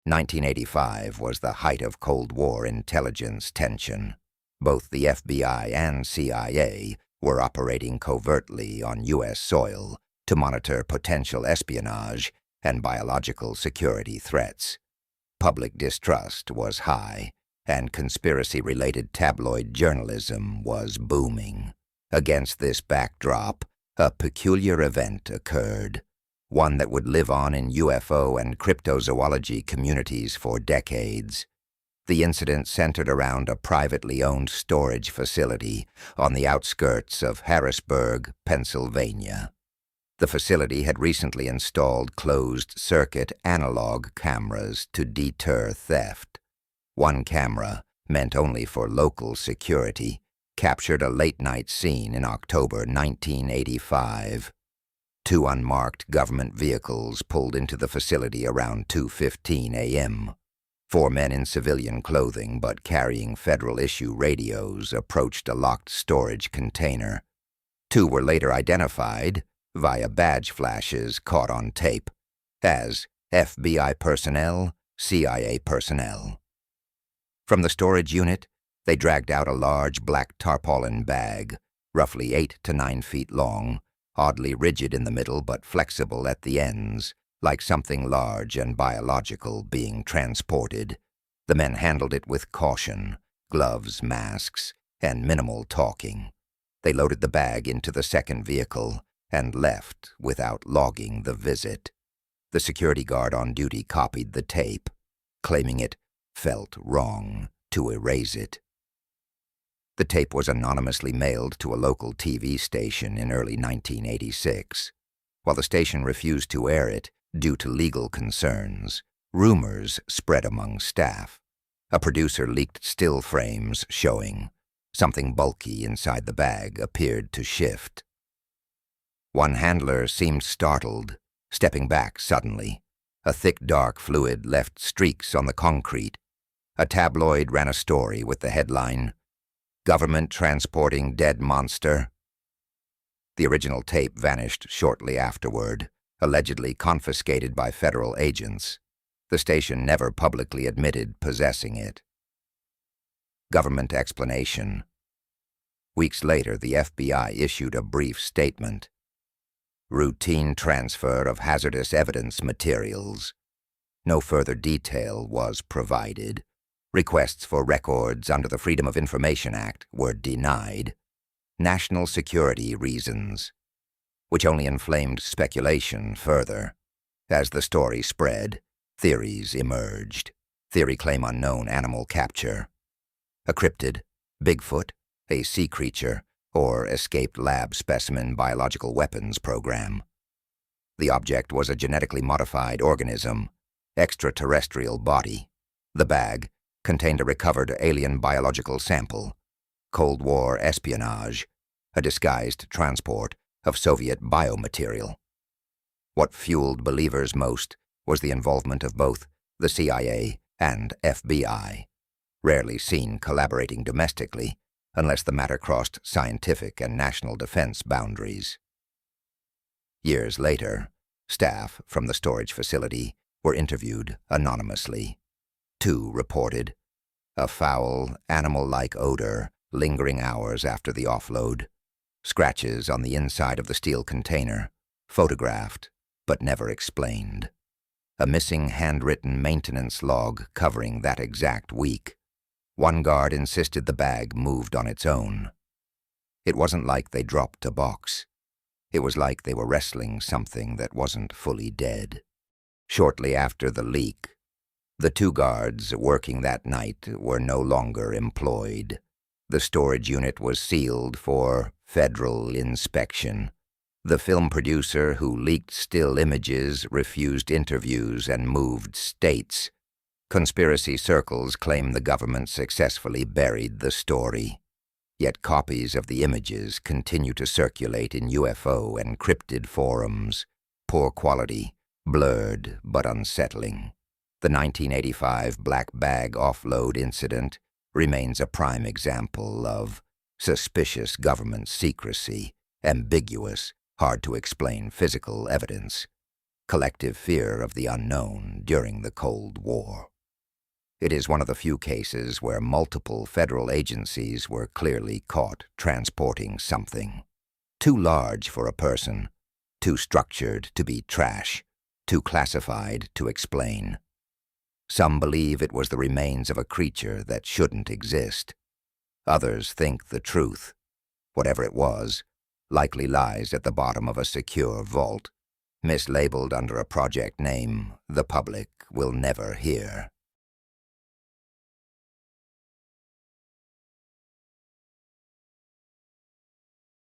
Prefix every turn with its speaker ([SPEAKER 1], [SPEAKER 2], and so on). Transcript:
[SPEAKER 1] 1985 was the height of Cold War intelligence tension. Both the FBI and CIA were operating covertly on U.S. soil to monitor potential espionage and biological security threats. Public distrust was high, and conspiracy-related tabloid journalism was booming. Against this backdrop, a peculiar event occurred, one that would live on in UFO and cryptozoology communities for decades. The incident centered around a privately owned storage facility on the outskirts of Harrisburg, Pennsylvania. The facility had recently installed closed-circuit analog cameras to deter theft. One camera, meant only for local security, captured a late-night scene in October 1985. Two unmarked government vehicles pulled into the facility around 2:15 a.m. Four men in civilian clothing but carrying federal-issue radios approached a locked storage container. Two were later identified, via badge flashes caught on tape, as F.B.I. personnel, C.I.A. personnel. From the storage unit, they dragged out a large black tarpaulin bag, roughly 8 to 9 feet long, oddly rigid in the middle but flexible at the ends, like something large and biological being transported. The men handled it with caution, gloves, masks, and minimal talking. They loaded the bag into the second vehicle and left without logging the visit. The security guard on duty copied the tape, claiming it felt wrong to erase it. The tape was anonymously mailed to a local TV station in early 1986. While the station refused to air it due to legal concerns, rumors spread among staff. A producer leaked still frames showing something bulky inside the bag appeared to shift. One handler seemed startled, stepping back suddenly. A thick dark fluid left streaks on the concrete. A tabloid ran a story with the headline, "Government Transporting Dead Monster." The original tape vanished shortly afterward, allegedly confiscated by federal agents. The station never publicly admitted possessing it. Government explanation. Weeks later, the FBI issued a brief statement. Routine transfer of hazardous evidence materials. No further detail was provided. Requests for records under the Freedom of Information Act were denied. National security reasons, which only inflamed speculation further. As the story spread, theories emerged. Theory claim unknown animal capture. A cryptid, Bigfoot, a sea creature, or escaped lab specimen biological weapons program. The object was a genetically modified organism, extraterrestrial body. The bag contained a recovered alien biological sample, Cold War espionage, a disguised transport of Soviet biomaterial. What fueled believers most was the involvement of both the CIA and FBI, rarely seen collaborating domestically unless the matter crossed scientific and national defense boundaries. Years later, staff from the storage facility were interviewed anonymously. Two reported a foul, animal-like odor lingering hours after the offload, scratches on the inside of the steel container, photographed but never explained, a missing handwritten maintenance log covering that exact week. One guard insisted the bag moved on its own. It wasn't like they dropped a box. It was like they were wrestling something that wasn't fully dead. Shortly after the leak, the two guards working that night were no longer employed. The storage unit was sealed for federal inspection. The film producer who leaked still images refused interviews and moved states. Conspiracy circles claim the government successfully buried the story. Yet copies of the images continue to circulate in UFO and cryptid forums. Poor quality, blurred but unsettling. The 1985 black bag offload incident remains a prime example of suspicious government secrecy, ambiguous, hard-to-explain physical evidence, collective fear of the unknown during the Cold War. It is one of the few cases where multiple federal agencies were clearly caught transporting something. Too large for a person, too structured to be trash, too classified to explain. Some believe it was the remains of a creature that shouldn't exist. Others think the truth, whatever it was, likely lies at the bottom of a secure vault, mislabeled under a project name the public will never hear.